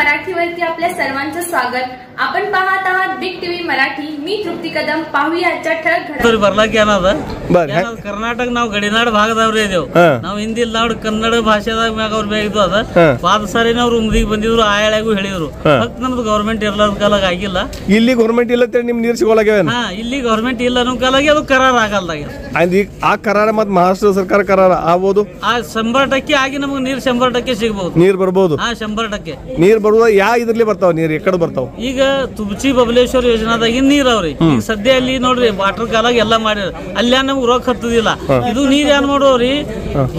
मराठीवरती आपल्या सर्वांचं स्वागत। आपण पाहत आहात बिग टीव्ही मराठी। मी तृप्ती कदम। पाहूया आजच्या ठळक घडामोडी। ಬರ್ಲಾಕ ಏನದ ಕರ್ನಾಟಕ ನಾವು ಗಡಿನಾಡು ಭಾಗದವ್ರೇ ಇದೇವು ನಾವು ಹಿಂದಿ ನಾಡು ಕನ್ನಡ ಭಾಷೆದಾಗ ಮ್ಯಾಗ ಅವ್ರ ಬೇಕಿದ್ದು ಅದ ಪಾದ ಸಾರಿನ ಅವ್ರು ಉಮ್ದಿಗೆ ಬಂದಿದ್ರು ಆಯಾಳಾಗೂ ಹೇಳಿದ್ರು ಫಕ್ತ್ ನಮ್ದು ಗವರ್ನಮೆಂಟ್ ಇರ್ಲಾರ್ದ ಕಾಲಾಗ ಆಗಿಲ್ಲ ಇಲ್ಲಿ ಗವರ್ನಮೆಂಟ್ ಇಲ್ಲ ಅಂತ ನಿಮ್ ನೀರು ಸಿಗೋಲಾಗ್ಯಾವ ಇಲ್ಲಿ ಗವರ್ನಮೆಂಟ್ ಇಲ್ಲ ಅನ್ನೋ ಕಾಲಾಗಿ ಅದು ಕರಾರ ಆಗಲ್ದಾಗ ಆ ಕರಾರ ಮತ್ ಮಹಾರಾಷ್ಟ್ರ ಸರ್ಕಾರ ಕರಾರ ಆಗ್ಬೋದು ಆ 100% ಆಗಿ ನಮಗೆ ನೀರು 100% ಸಿಗಬಹುದು ನೀರು ಬರ್ಬೋದು 100% ನೀರು ಬರುವ ಯಾ ಇದ್ರಲ್ಲಿ ಬರ್ತಾವ ನೀರು ಎಕಡೆ ಬರ್ತಾವ ಈಗ ತುಬಚಿ ಬಬಲೇಶ್ವರ ಯೋಜನಾದಾಗ ನೀರ್ ಅವ್ರಿ ಈಗ ಸದ್ಯ ಅಲ್ಲಿ ನೋಡ್ರಿ ವಾಟರ್ ಕಾಲಾಗ ಎಲ್ಲ ಮಾಡ್ಯಾರ ಅಲ್ಲ ನಮ್ಗೆ ರೋಗ ಹತ್ತದಿಲ್ಲ ಇದು ನೀರ್ ಏನ್ ಮಾಡೋರಿ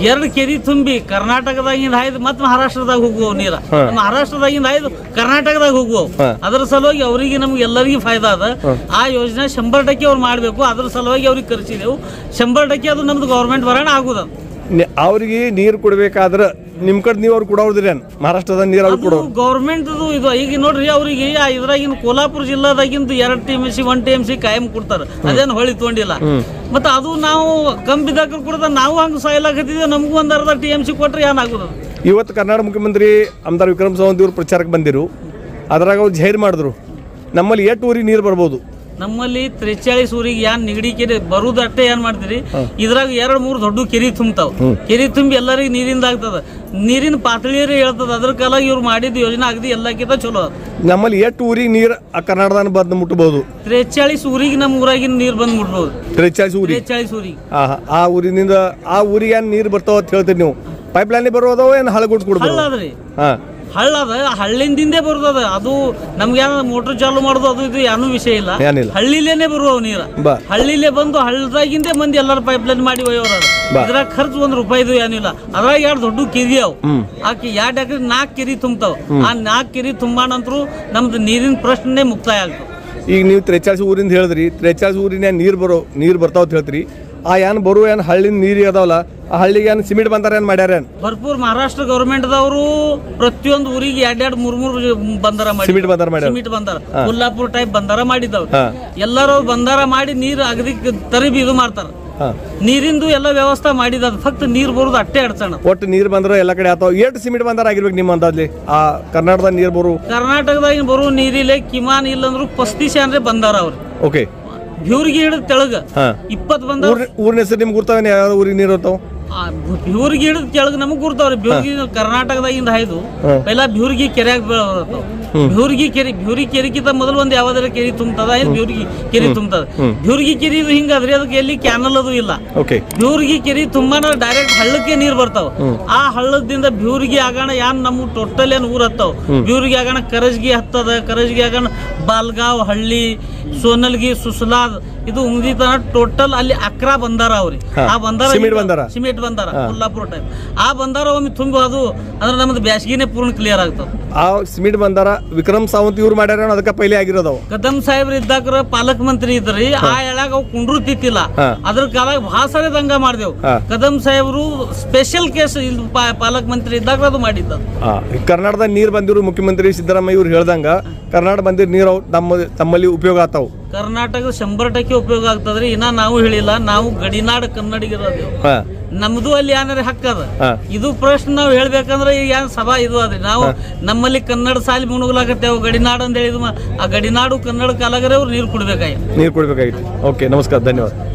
2 ಕೆರಿ ತುಂಬಿ ಕರ್ನಾಟಕದಾಗಿಂದ ಹಾಯ್ದು ಮತ್ ಮಹಾರಾಷ್ಟ್ರದಾಗ ಹೋಗುವ ನೀರ ಮಹಾರಾಷ್ಟ್ರದಾಗಿಂದ ಹಾಯ್ದು ಕರ್ನಾಟಕದಾಗ ಹೋಗುವ ಅದ್ರ ಸಲುವಾಗಿ ಅವರಿಗೆ ನಮ್ಗೆ ಎಲ್ಲರಿಗೂ ಫಾಯ್ದಾ ಅದ ಆ ಯೋಜನೆ 100% ಅವ್ರು ಮಾಡ್ಬೇಕು ಅದ್ರ ಸಲುವಾಗಿ ಅವ್ರಿಗೆ ಕರ್ಸಿದೆವು 100% ಅದು ನಮ್ದು ಗವರ್ನಮೆಂಟ್ ಬರೋಣ ಆಗುದ ಅವ್ರಿಗೆ ನೀರು ಕೊಡ್ಬೇಕಾದ್ರೆ ನಿಮ್ ಕಡೆ ನೀವು ಅವ್ರು ಕೊಡೋದ್ರಿ ಮಹಾರಾಷ್ಟ್ರದ ನೀರು ಅವ್ರು ಕೊಡೋ ಗವರ್ನಮೆಂಟ್ ಇದು ಈಗ ನೋಡ್ರಿ ಅವ್ರಿಗೆ ಇದ್ರಾಗಿನ ಕೋಲ್ಹಾಪುರ ಜಿಲ್ಲಾದಾಗಿಂದ 2 TMC 1 TMC ಕಾಯಂ ಕೊಡ್ತಾರ ಅದೇನು ಹೊಳಿ ತೊಗೊಂಡಿಲ್ಲ ಮತ್ತೆ ಅದು ನಾವು ಕಂಬಿದಾಗ ಕೊಡ್ದ ನಾವು ಹಂಗ ಸಾಯಲಾಗತ್ತಿದ್ದೇವೆ ನಮಗೂ ಒಂದ್ ಅರ್ಧ TMC ಕೊಟ್ರೆ ಏನಾಗುದ ಇವತ್ತು ಕರ್ನಾಟಕ ಮುಖ್ಯಮಂತ್ರಿ ಆಮದಾರ್ ವಿಕ್ರಮ್ ಸಾವಂತ್ ಇವ್ರು ಪ್ರಚಾರಕ್ಕೆ ಬಂದಿರು ಅದ್ರಾಗ ಅವ್ರು ಜಾಹಿರ್ ಮಾಡಿದ್ರು ನಮ್ಮಲ್ಲಿ 8 ಊರಿಗೆ ನೀರು ಬರ್ಬೋದು ನಮ್ಮಲ್ಲಿ 43 ಊರಿಗೆ ಏನ್ ನಿಗಡಿ ಕೆರೆ ಬರುದಟ್ಟೆ ಏನ್ ಮಾಡ್ತೀರಿ ಇದ್ರಾಗ 2-3 ದೊಡ್ಡ ಕೆರಿ ತುಂಬತಾವ್ ಕೆರಿ ತುಂಬಿ ಎಲ್ಲರಿಗೂ ನೀರಿಂದ ಆಗ್ತದ ನೀರಿನ ಪಾತಳಿಯರೇ ಹೇಳ್ತದ ಅದ್ರ ಕಾಲಾಗಿ ಇವ್ರು ಮಾಡಿದ ಯೋಜನೆ ಆಗದಿ ಎಲ್ಲಕ್ಕಿಂತ ಚಲೋ ನಮ್ಮಲ್ಲಿ 8 ಊರಿಗೆ ನೀರು ಕರ್ನಾಟಕದ ಬಂದು ಮುಟ್ಟಬಹುದು 43 ಊರಿಗೆ ನಮ್ಮ ಊರಾಗಿನ ನೀರು ಬಂದು ಮುಟ್ಬಹುದು 43 ಊರಿಗೆ ಆ ಊರಿನಿಂದ ಆ ಊರಿಗೆ ಏನ್ ನೀರು ಬರ್ತಾವ ಅಂತ ಹೇಳ್ತೀರಿ ನೀವು ಪೈಪ್ ಲೈನ್ ಬರೋದವ ಏನ್ ಹಳಗುಡ್ಸ್ ಕೊಡ್ಬೋದು ಹಳ್ಳ ಅದ ಹಳ್ಳಿಂದಿಂದೇ ಬರುದ ಅದು ನಮ್ಗೆ ಮೋಟರ್ ಚಾಲು ಮಾಡೋದು ಅದು ಇದು ಏನೂ ವಿಷಯ ಇಲ್ಲ ಹಳ್ಳಿಲೇನೆ ಬರುವ ನೀರ ಹಳ್ಳಿಲೇ ಬಂದು ಹಳ್ಳದಾಗಿಂದೇ ಮಂದಿ ಎಲ್ಲಾರು ಪೈಪ್ ಲೈನ್ ಮಾಡಿ ಒಯ್ಯೋರ ಇದ್ರಾಗ ಖರ್ಚು ₹1 ಏನಿಲ್ಲ ಅದ್ರಾಗ 2 ದೊಡ್ಡ ಕೆರಿ ಅವು ಆಕಿ 2 ಎಕರೆ 4 ಕೆರಿ ತುಂಬತಾವ ಆ 4 ಕೆರಿ ತುಂಬಾ ನಂತರ ನಮ್ದು ನೀರಿನ ಪ್ರಶ್ನೆ ಮುಕ್ತಾಯ ಆಗ್ತದೆ ಈಗ ನೀವು 43 ಊರಿಂದ ಹೇಳಿದ್ರಿ 43 ಊರಿನ ನೀರು ಬರ್ತಾವ ಅಂತ ಹೇಳ್ತೀರಿ ಆ ಏನ್ ಏನ್ ಹಳ್ಳಿನ ನೀರು ಅದಾವಲ್ಲ ಆ ಹಳ್ಳಿಗೆ ಏನ್ ಸಿಮೆಂಟ್ ಬಂದಾರ ಏನ್ ಮಾಡ್ಯಾರ ಭರ್ಪೂರ್ ಮಹಾರಾಷ್ಟ್ರ ಗವರ್ನಮೆಂಟ್ ದವರು ಪ್ರತಿಯೊಂದು ಊರಿಗೆ 2-3 ಬಂದಾರ ಮಾಡಿ ಸಿಮೆಂಟ್ ಬಂದಾರ ಕೊಲ್ಲಾಪುರ ಟೈಪ್ ಬಂದಾರ ಮಾಡಿದವ್ರು ಎಲ್ಲರೂ ಬಂದಾರ ಮಾಡಿ ನೀರು ಅಗದಿ ತರಿಬಿ ಇದು ಮಾಡ್ತಾರ ನೀರಿಂದು ಎಲ್ಲ ವ್ಯವಸ್ಥೆ ಮಾಡಿದ ಫಕ್ತ ನೀರು ಬರುದು ಅಟ್ಟೆ ಅಡ್ಸಣ ಒಟ್ಟು ನೀರು ಬಂದ್ರೆ ಎಲ್ಲ ಕಡೆ ಆತಾವ 8 ಸಿಮೆಂಟ್ ಬಂದಾರ ಆಗಿರ್ಬೇಕು ನಿಮ್ಮ ಅಂದಾಜಲ್ಲಿ ಆ ಕರ್ನಾಟಕದ ನೀರು ಕರ್ನಾಟಕದಾಗ ಬರೋ ನೀರಿಲೆ ಕಿಮಾನ್ ಇಲ್ಲ ಅಂದ್ರು 35 ಅಂದ್ರೆ ಬಂದಾರ ಅವ್ರು ಓಕೆ ಬ್ಯೂರಿಗೆ ಹಿಡಿದ ತೆಳಗ 20 ಬಂದ ಊರಿನ ಹೆಸರು ನಿಮ್ಗೆ ಗುರ್ತಾವ ಯಾವ ಊರಿಗೆ ನೀರು ಇರ್ತಾವ ಬ್ಯೂರಿಗೆ ಹಿಡಿದ ಕೆಳಗ ನಮಗ್ ಗುರ್ತಾವ್ರಿ ಬ್ಯೂರ್ಗಿ ಕರ್ನಾಟಕದಾಗಿಂದ ಹಾಯ್ದು ಪೈಲ ಬ್ಯೂರ್ಗಿ ಕೆರೆಯಾಗ ಬೀಳತಾವ ಬ್ಯೂರ್ಗಿ ಕೆರಿಗಿಂತ ಮೊದಲು ಒಂದ್ ಯಾವ್ದಾರ ಕೆರಿ ತುಂಬತದ ಬ್ಯೂರ್ಗಿ ಕೆರಿ ತುಂಬತದ ಬ್ಯೂರ್ಗಿ ಕೆರಿ ಹಿಂಗಾದ್ರಿ ಅದಕ್ಕೆ ಎಲ್ಲಿ ಕ್ಯಾನಲ್ ಅದು ಇಲ್ಲ ಬ್ಯೂರ್ಗಿ ಕೆರಿ ತುಂಬಾನ ಡೈರೆಕ್ಟ್ ಹಳ್ಳಕ್ಕೆ ನೀರ್ ಬರ್ತಾವ ಆ ಹಳ್ಳದಿಂದ ಬ್ಯೂರ್ಗಿ ಆಗೋಣ ಯಾನ್ ನಮ್ಗೆ ಟೋಟಲ್ ಏನ್ ಊರ್ ಹತ್ತಾವ ಬ್ಯೂರ್ಗಿ ಆಗೋಣ ಕರಜ್ಗಿ ಹತ್ತದ ಕರಜ್ಗಿ ಆಗೋಣ ಬಾಲ್ಗಾವ್ ಹಳ್ಳಿ ಸೋನಲ್ಗಿ ಸುಸಲಾದ್ ಇದು ಉಮ್ದಿತನ ಟೋಟಲ್ ಅಲ್ಲಿ 11 ಬಂದಾರ ಅವ್ರಿ ಆ ಬಂದಾರ ಸಿಮೆಂಟ್ ಬಂದಾರ ಕೊಲ್ಲಾಪುರ ಟೈಪ್ ಆ ಬಂದಾರ ಒಮ್ಮೆ ತುಂಬಿ ಅದು ಅಂದ್ರೆ ನಮ್ದು ಬ್ಯಾಸಗಿನೇ ಪೂರ್ಣ ಕ್ಲಿಯರ್ ಆಗ್ತದ ಆ ಸಿಮೆಂಟ್ ಬಂದಾರ ವಿಕ್ರಮ್ ಸಾವಂತ್ ಇವ್ರು ಮಾಡ್ಯಾರ ಅದಕ್ಕೆ ಪೈಲೆ ಆಗಿರೋದವ ಕದಂ ಸಾಹೇಬ್ರ ಇದ್ದಾಕ್ರ ಪಾಲಕ್ ಮಂತ್ರಿ ಇದ್ರಿ ಆ ಎಳಾಗ ಅವ್ ಕುಂಡ್ರುತ್ತಿತ್ತಿಲ್ಲ ಅದ್ರ ಕಾಲಾಗ ಭಾಳ ಸಾರಿ ದಂಗ ಮಾಡ್ದೇವು ಕದಂ ಸಾಹೇಬ್ರು ಸ್ಪೆಷಲ್ ಕೇಸ್ ಪಾಲಕ್ ಮಂತ್ರಿ ಇದ್ದಾಗ ಅದು ಮಾಡಿದ್ದ ಕರ್ನಾಟಕದ ನೀರ್ ಬಂದಿರು ಮುಖ್ಯಮಂತ್ರಿ ಸಿದ್ದರಾಮಯ್ಯ ಇವ್ರು ಹೇಳ್ದಂಗ ಕರ್ನಾಟಕ ಬಂದಿರ್ ನೀರು ತಮ್ಮಲ್ಲಿ ಉಪಯೋಗ ಆಗ್ತಾವ ಕರ್ನಾಟಕ 100% ಉಪಯೋಗ ಆಗ್ತದ್ರಿ ಇನ್ನ ನಾವು ಹೇಳಿಲ್ಲ ನಾವು ಗಡಿನಾಡು ಕನ್ನಡಿಗರದೇವು ನಮ್ದು ಅಲ್ಲಿ ಏನಾರ ಹಕ್ಕದ ಇದು ಪ್ರಶ್ನೆ ನಾವು ಹೇಳ್ಬೇಕಂದ್ರೆ ಈಗ ಏನ್ ಸಭಾ ಇದು ಅದ್ರಿ ನಾವು ನಮ್ಮಲ್ಲಿ ಕನ್ನಡ ಸಾಲಿ ಮುಣುಗ್ಲಾಕತ್ತೇವು ಗಡಿನಾಡು ಅಂತ ಹೇಳಿದ್ಮ ಆ ಗಡಿನಾಡು ಕನ್ನಡ ಕಾಲಾಗರೆ ಅವ್ರು ನೀರು ಕೊಡ್ಬೇಕಾಗಿತ್ತು ಓಕೆ ನಮಸ್ಕಾರ ಧನ್ಯವಾದ